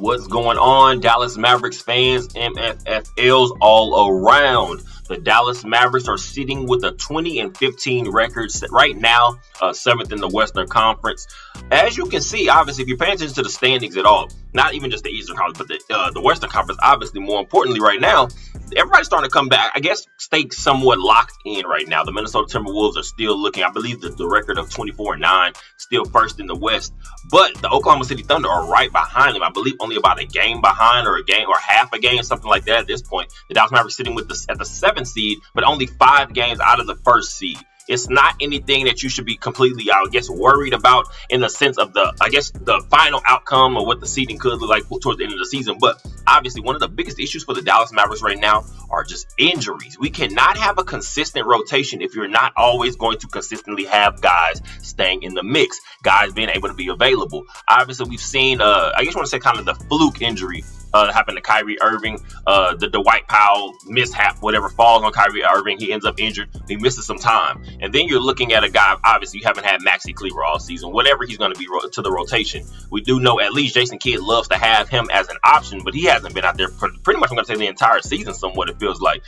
What's going on, Dallas Mavericks fans, MFFLs all around? The Dallas Mavericks are sitting with a 20-15 record right now, seventh in the Western Conference. As you can see, obviously, if you're paying attention to the standings at all, not even just the Eastern Conference, but the Western Conference, obviously, more importantly, right now, everybody's starting to come back. I guess stay somewhat locked in right now. The Minnesota Timberwolves are still looking, I believe, the record of 24-9, still first in the West. But the Oklahoma City Thunder are right behind them. I believe only about a game behind, or a game or half a game, something like that at this point. The Dallas Mavericks sitting with at the 7th seed, but only 5 games out of the 1st seed. It's not anything that you should be completely, I guess, worried about in the sense of the final outcome or what the seeding could look like towards the end of the season. But obviously, one of the biggest issues for the Dallas Mavericks right now are just injuries. We cannot have a consistent rotation if you're not always going to consistently have guys staying in the mix, guys being able to be available. Obviously, we've seen, I guess I want to say kind of the fluke injury happened to Kyrie Irving, the Dwight Powell mishap, whatever falls on Kyrie Irving. He ends up injured. He misses some time. And then you're looking at a guy, obviously, you haven't had Maxi Kleber all season, whatever he's going to be to the rotation. We do know at least Jason Kidd loves to have him as an option, but he hasn't been out there pretty much, I'm going to say, the entire season somewhat, it feels like.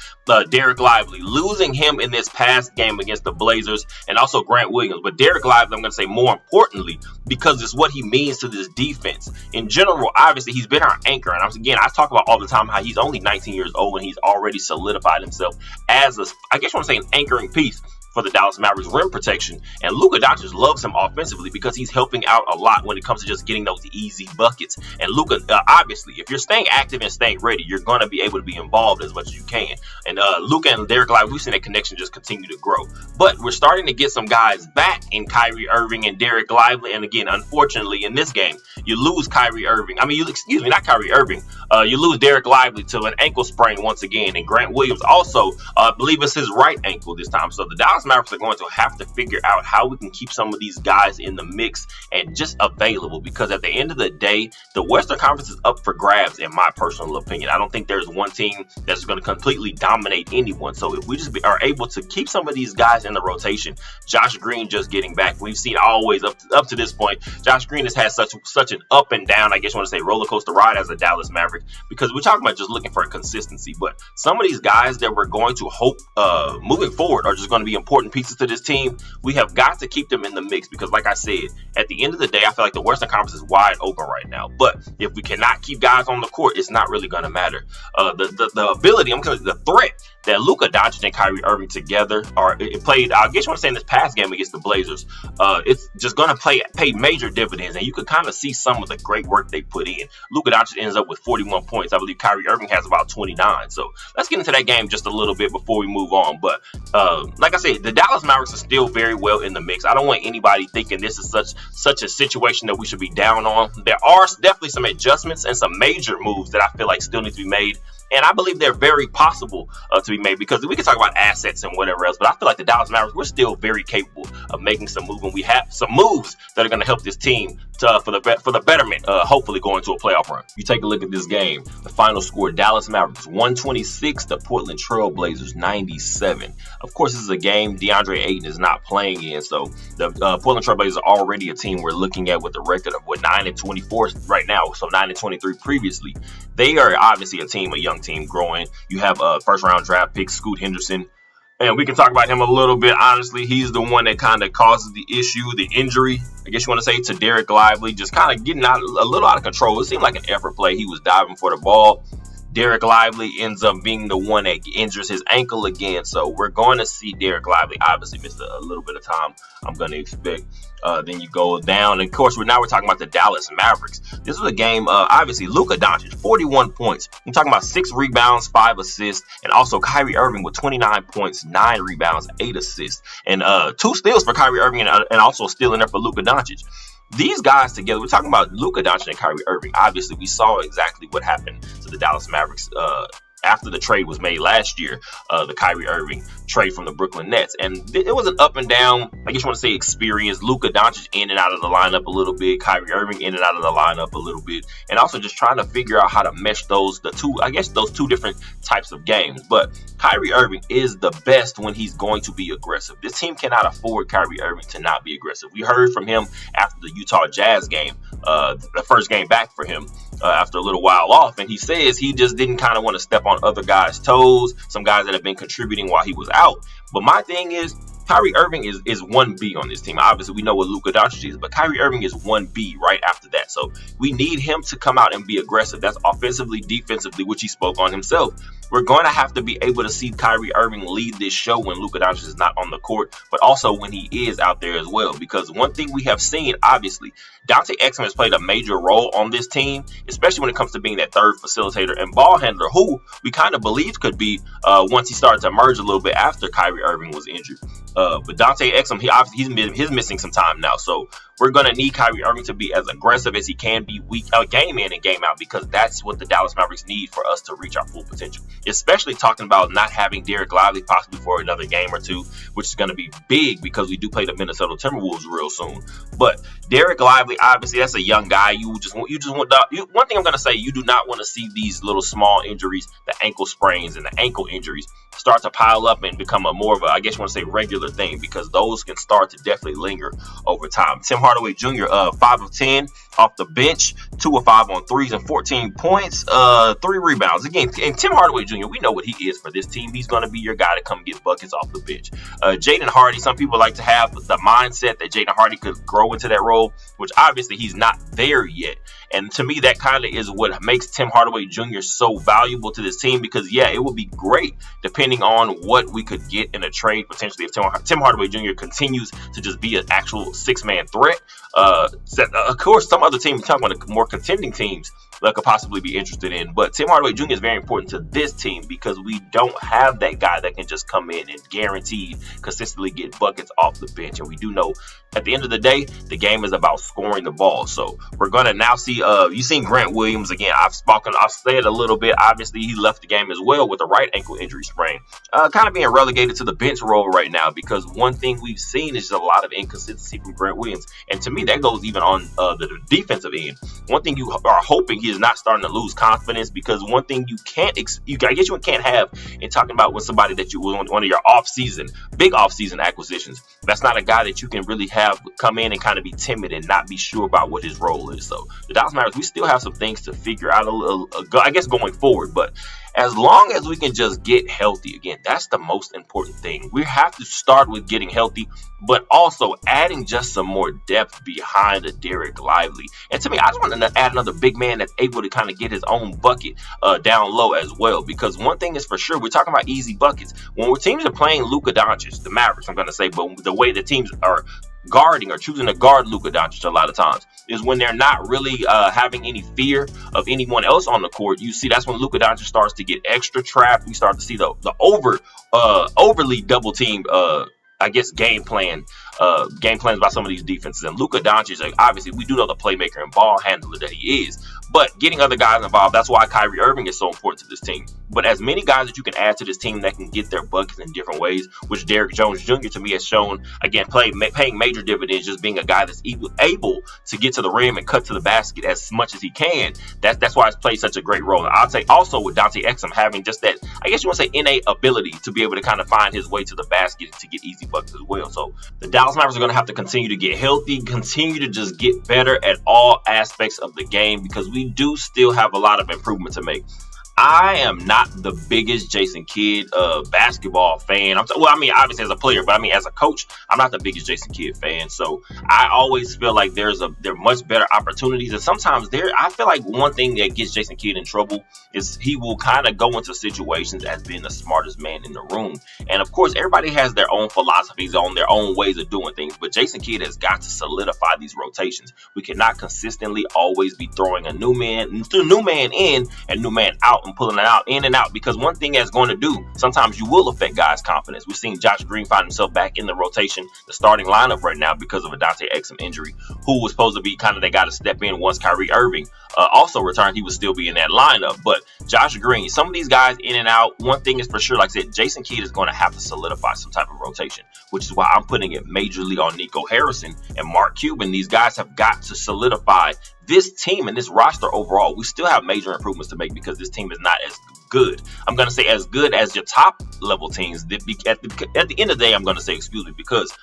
Derek Lively, losing him in this past game against the Blazers, and also Grant Williams. But Derek Lively, I'm going to say more importantly, because it's what he means to this defense. In general, obviously, he's been our anchor, and I talk about all the time how he's only 19 years old and he's already solidified himself as I guess I want to say an anchoring piece for the Dallas Mavericks rim protection. And Luka Doncic loves him offensively because he's helping out a lot when it comes to just getting those easy buckets. And Luka, obviously, if you're staying active and staying ready, you're going to be able to be involved as much as you can. And Luka and Derek Lively, we've seen that connection just continue to grow. But we're starting to get some guys back in Kyrie Irving and Derek Lively. And again, unfortunately, in this game, you lose Kyrie Irving. Not Kyrie Irving. You lose Derek Lively to an ankle sprain once again. And Grant Williams also, I believe it's his right ankle this time. So the Dallas Mavericks are going to have to figure out how we can keep some of these guys in the mix and just available, because at the end of the day, the Western Conference is up for grabs, in my personal opinion. I don't think there's one team that's going to completely dominate anyone. So if we just are able to keep some of these guys in the rotation, Josh Green just getting back. We've seen always up to this point, Josh Green has had such an up and down, I guess you want to say, roller coaster ride as a Dallas Maverick, because we're talking about just looking for a consistency. But some of these guys that we're going to hope moving forward are just going to be important pieces to this team. We have got to keep them in the mix, because like I said, at the end of the day, I feel like the Western Conference is wide open right now. But if we cannot keep guys on the court, it's not really going to matter. The ability, the threat that Luka Doncic and Kyrie Irving together played, I guess you want to say, in this past game against the Blazers, it's just going to pay major dividends, and you could kind of see some of the great work they put in. Luka Doncic ends up with 41 points. I believe Kyrie Irving has about 29. So let's get into that game just a little bit before we move on. But like I said, the Dallas Mavericks are still very well in the mix. I don't want anybody thinking this is such a situation that we should be down on. There are definitely some adjustments and some major moves that I feel like still need to be made. And I believe they're very possible to be made, because we can talk about assets and whatever else, but I feel like the Dallas Mavericks, we're still very capable of making some moves, and we have some moves that are going to help this team for the betterment, hopefully going to a playoff run. You take a look at this game. The final score, Dallas Mavericks 126, the Portland Trail Blazers 97. Of course, this is a game DeAndre Ayton is not playing in, so the Portland Trail Blazers are already a team we're looking at with a record of 9-24 right now, so 9-23 previously. They are obviously a young team growing. You have a first-round draft pick, Scoot Henderson, and we can talk about him a little bit. Honestly, he's the one that kind of causes the issue, the injury, I guess you want to say, to Derek Lively, just kind of getting a little out of control. It seemed like an effort play. He was diving for the ball. Derek Lively ends up being the one that injures his ankle again. So we're going to see Derek Lively obviously miss a little bit of time, I'm going to expect. Then you go down. And of course, we're talking about the Dallas Mavericks. This was a game, obviously, Luka Doncic, 41 points. I'm talking about 6 rebounds, 5 assists, and also Kyrie Irving with 29 points, 9 rebounds, 8 assists, and 2 steals for Kyrie Irving, and also a steal in there for Luka Doncic. These guys together, we're talking about Luka Doncic and Kyrie Irving. Obviously, we saw exactly what happened to the Dallas Mavericks after the trade was made last year, the Kyrie Irving trade from the Brooklyn Nets. And it was an up and down, I guess you want to say, experience. Luka Doncic in and out of the lineup a little bit, Kyrie Irving in and out of the lineup a little bit, and also just trying to figure out how to mesh those two different types of games. But Kyrie Irving is the best when he's going to be aggressive. This team cannot afford Kyrie Irving to not be aggressive. We heard from him after the Utah Jazz game the first game back for him after a little while off, and he says he just didn't kind of want to step on other guys' toes, some guys that have been contributing while he was out. But my thing is, Kyrie Irving is 1B on this team. Obviously, we know what Luka Doncic is, but Kyrie Irving is 1B right after that. So we need him to come out and be aggressive. That's offensively, defensively, which he spoke on himself. We're going to have to be able to see Kyrie Irving lead this show when Luka Doncic is not on the court, but also when he is out there as well. Because one thing we have seen, obviously, Dante Exum has played a major role on this team, especially when it comes to being that third facilitator and ball handler, who we kind of believed could be once he started to emerge a little bit after Kyrie Irving was injured. But Dante Exum, he's missing some time now, so we're going to need Kyrie Irving to be as aggressive as he can be game in and game out, because that's what the Dallas Mavericks need for us to reach our full potential. Especially talking about not having Derek Lively possibly for another game or two, which is going to be big because we do play the Minnesota Timberwolves real soon. But Derek Lively, obviously, that's a young guy. One thing I'm going to say, you do not want to see these little small injuries, the ankle sprains and the ankle injuries, start to pile up and become a more of a, I guess you want to say, regular thing, because those can start to definitely linger over time. Tim Hardaway Jr., 5 of 10 off the bench, 2 of 5 on threes and 14 points, 3 rebounds. Again, and Tim Hardaway Jr., we know what he is for this team. He's going to be your guy to come get buckets off the bench. Jaden Hardy, some people like to have the mindset that Jaden Hardy could grow into that role, which obviously he's not there yet. And to me, that kind of is what makes Tim Hardaway Jr. so valuable to this team, because, yeah, it would be great depending on what we could get in a trade potentially if Tim Hardaway Jr. continues to just be an actual six-man threat. Of course, some other teams, talking about more contending teams, that could possibly be interested in. But Tim Hardaway Jr. is very important to this team because we don't have that guy that can just come in and guaranteed consistently get buckets off the bench. And we do know at the end of the day, the game is about scoring the ball. So we're going to now see, you've seen Grant Williams again. I've said a little bit. Obviously, he left the game as well with a right ankle injury sprain. Kind of being relegated to the bench role right now, because one thing we've seen is just a lot of inconsistency from Grant Williams. And to me, that goes even on the defensive end. One thing you are hoping he is not starting to lose confidence, because one thing you can't have in talking about with somebody that you want, one of your big off-season acquisitions. That's not a guy that you can really have come in and kind of be timid and not be sure about what his role is. So the Dallas Mavericks, we still have some things to figure out a little, I guess, going forward. But as long as we can just get healthy, again, that's the most important thing. We have to start with getting healthy, but also adding just some more depth behind a Derek Lively. And to me, I just want to add another big man that's able to kind of get his own bucket down low as well. Because one thing is for sure, we're talking about easy buckets. When teams are playing Luka Doncic, the Mavericks, I'm going to say, but the way the teams are guarding or choosing to guard Luka Doncic a lot of times is when they're not really having any fear of anyone else on the court. You see, that's when Luka Doncic starts to get extra trapped. We start to see the overly double teamed game plans by some of these defenses. And Luka Doncic, obviously, we do know the playmaker and ball handler that he is, but getting other guys involved, that's why Kyrie Irving is so important to this team. But as many guys that you can add to this team that can get their buckets in different ways, which Derrick Jones Jr. to me has shown, again, paying major dividends, just being a guy that's able to get to the rim and cut to the basket as much as he can. That's why it's played such a great role. And I'd say also with Dante Exum having just that, I guess you want to say, innate ability to be able to kind of find his way to the basket to get easy buckets as well. So the Dallas Mavericks are going to have to continue to get healthy, continue to just get better at all aspects of the game, because we do still have a lot of improvement to make. I am not the biggest Jason Kidd basketball fan. Obviously as a player, but as a coach, I'm not the biggest Jason Kidd fan. So I always feel like there are much better opportunities. And sometimes I feel like one thing that gets Jason Kidd in trouble is he will kind of go into situations as being the smartest man in the room. And of course, everybody has their own philosophies on their own ways of doing things. But Jason Kidd has got to solidify these rotations. We cannot consistently always be throwing a new man in and new man out and pulling it out in and out, because one thing that's going to do, sometimes you will affect guys' confidence. We've seen Josh Green find himself back in the rotation, the starting lineup right now, because of a Dante Exum injury, who was supposed to be kind of they got to step in once Kyrie Irving also returned. He would still be in that lineup. But Josh Green, some of these guys in and out, one thing is for sure, like I said, Jason Kidd is going to have to solidify some type of rotation, which is why I'm putting it majorly on Nico Harrison and Mark Cuban. These guys have got to solidify this team and this roster overall. We still have major improvements to make, because this team is not as good. I'm going to say as good as your top level teams. At the end of the day, I'm going to say, because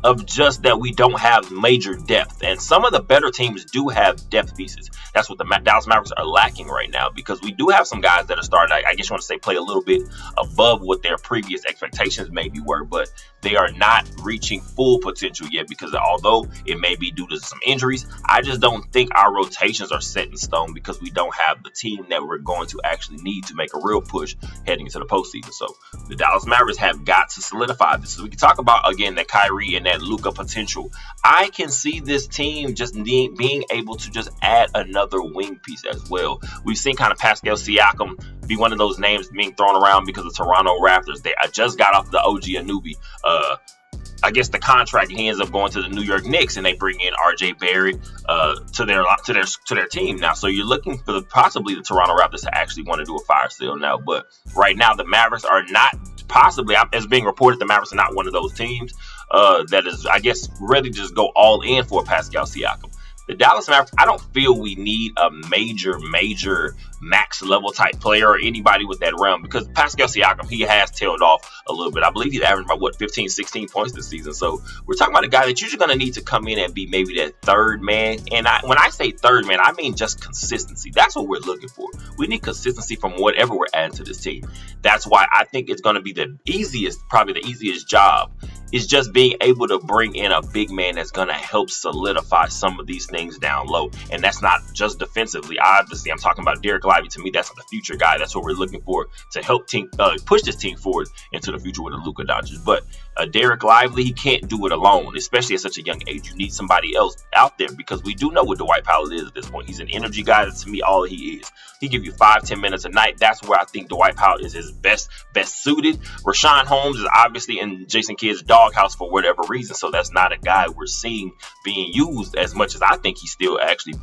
of just that we don't have major depth. And some of the better teams do have depth pieces. That's what the Dallas Mavericks are lacking right now, because we do have some guys that are starting, I guess you want to say, play a little bit above what their previous expectations maybe were, but they are not reaching full potential yet, because although it may be due to some injuries, I just don't think our rotations are set in stone, because we don't have the team that we're going to actually need to make a real push heading into the postseason. So the Dallas Mavericks have got to solidify this. So we can talk about, again, that Kyrie and that Luka potential. I can see this team just being able to just add another wing piece as well. We've seen kind of Pascal Siakam be one of those names being thrown around because of Toronto Raptors. I just got off the OG Anunoby. I guess the contract, he ends up going to the New York Knicks, and they bring in RJ Barrett to their team now. So you're looking for possibly the Toronto Raptors to actually want to do a fire sale now. But right now, the Mavericks are not, possibly, as being reported, the Mavericks are not one of those teams that is, I guess, ready to just go all in for Pascal Siakam. The Dallas Mavericks, I don't feel we need a major max level type player or anybody with that realm, because Pascal Siakam, he has tailed off a little bit. I believe he's averaged about 15, 16 points this season. So we're talking about a guy that you're just going to need to come in and be maybe that third man. And when I say third man, I mean just consistency. That's what we're looking for. We need consistency from whatever we're adding to this team. That's why I think it's going to be probably the easiest job, is just being able to bring in a big man that's going to help solidify some of these things down low. And that's not just defensively. Obviously, I'm talking about Derek Lively. To me, that's the future guy. That's what we're looking for to help push this team forward into the future with the Luka Doncic. But Derek Lively, he can't do it alone, especially at such a young age. You need somebody else out there, because we do know what Dwight Powell is at this point. He's an energy guy. That's, to me, all he is. He give you 5-10 minutes a night. That's where I think Dwight Powell is his best suited. Rashawn Holmes is obviously in Jason Kidd's doghouse for whatever reason, so that's not a guy we're seeing being used as much as I think he still actually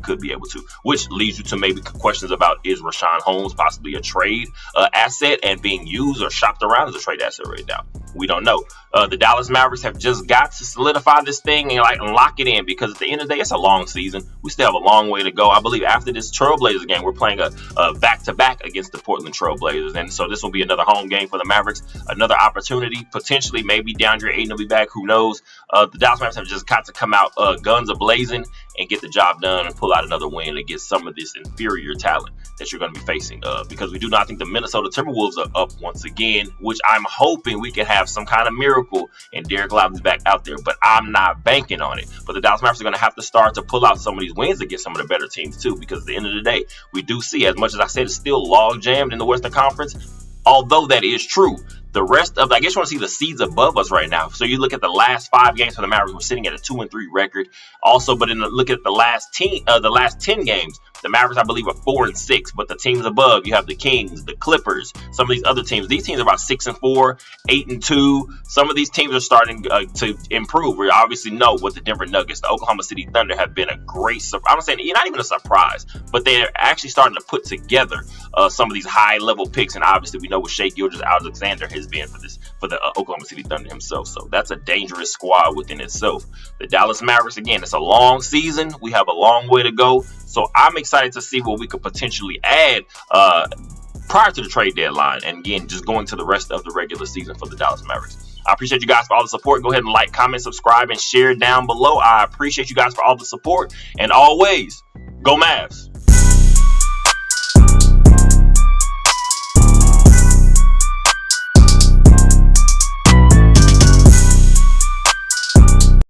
could be able to. Which leads you to maybe questions about, is Rashawn Holmes possibly a trade asset and being used or shopped around as a trade asset right now? We don't know. The Dallas Mavericks have just got to solidify this thing and lock it in, because at the end of the day, it's a long season. We still have a long way to go. I believe after this Trailblazers game, we're playing a back-to-back against the Portland Trailblazers, and so this will be another home game for the Mavericks, another opportunity, potentially maybe DeAndre Ayton will be back, who knows. The Dallas Mavericks have just got to come out guns a-blazing and get the job done and pull out another win against some of this inferior talent that you're going to be facing, because we do not think the Minnesota Timberwolves are up once again, which I'm hoping we can have some kind of miracle and Derek Lively's back out there, but I'm not banking on it. But the Dallas Mavericks are going to have to start to pull out some of these wins against some of the better teams too, because at the end of the day, we do see, as much as I said, it's still log jammed in the Western Conference. Although that is true, the rest of, I guess you want to see the seeds above us right now. So you look at the last 5 games for the Mavericks, we're sitting at a 2-3 record. Also, but look at the last 10 games, the Mavericks, I believe, are 4-6. But the teams above, you have the Kings, the Clippers, some of these other teams. These teams are about 6-4, 8-2. Some of these teams are starting to improve. We obviously know what the Denver Nuggets, the Oklahoma City Thunder have been a great surprise. I'm saying not even a surprise, but they're actually starting to put together some of these high-level picks. And obviously, we know what Shai Gilgeous-Alexander has been for the Oklahoma City Thunder himself. So that's a dangerous squad within itself. The Dallas Mavericks, again, it's a long season. We have a long way to go. So I'm excited to see what we could potentially add prior to the trade deadline. And again, just going to the rest of the regular season for the Dallas Mavericks. I appreciate you guys for all the support. Go ahead and like, comment, subscribe, and share down below. I appreciate you guys for all the support. And always, go Mavs.